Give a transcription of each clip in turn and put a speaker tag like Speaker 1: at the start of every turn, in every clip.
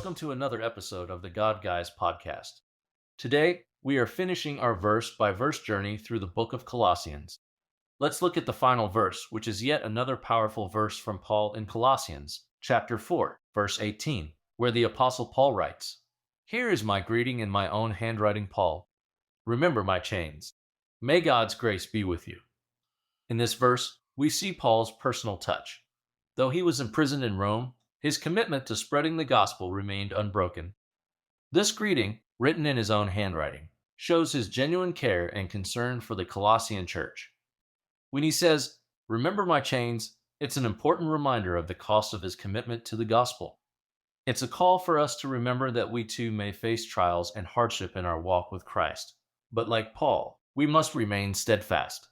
Speaker 1: welcome to another episode of the God Guys podcast. Today, we are finishing our verse by verse journey through the book of Colossians. Let's look at the final verse, which is yet another powerful verse from Paul in Colossians, chapter 4, verse 18, where the Apostle Paul writes, "Here is my greeting in my own handwriting, Paul. Remember my chains. May God's grace be with you." In this verse, we see Paul's personal touch. Though he was imprisoned in Rome, his commitment to spreading the gospel remained unbroken. This greeting, written in his own handwriting, shows his genuine care and concern for the Colossian church. When he says, "Remember my chains," it's an important reminder of the cost of his commitment to the gospel. It's a call for us to remember that we too may face trials and hardship in our walk with Christ. But like Paul, we must remain steadfast.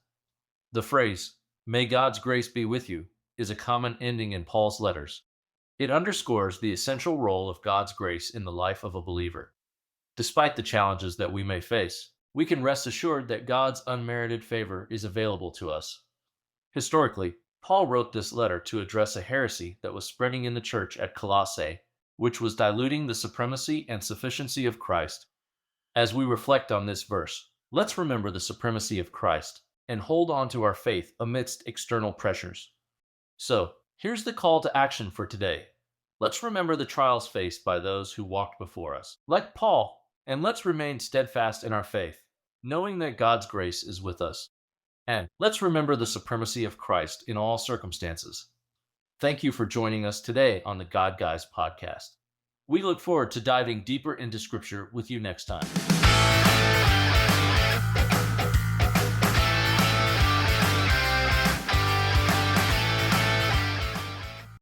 Speaker 1: The phrase, "May God's grace be with you," is a common ending in Paul's letters. It underscores the essential role of God's grace in the life of a believer. Despite the challenges that we may face, we can rest assured that God's unmerited favor is available to us. Historically, Paul wrote this letter to address a heresy that was spreading in the church at Colossae, which was diluting the supremacy and sufficiency of Christ. As we reflect on this verse, let's remember the supremacy of Christ and hold on to our faith amidst external pressures. So, here's the call to action for today. Let's remember the trials faced by those who walked before us, like Paul, and let's remain steadfast in our faith, knowing that God's grace is with us. And let's remember the supremacy of Christ in all circumstances. Thank you for joining us today on the God Guys podcast. We look forward to diving deeper into Scripture with you next time.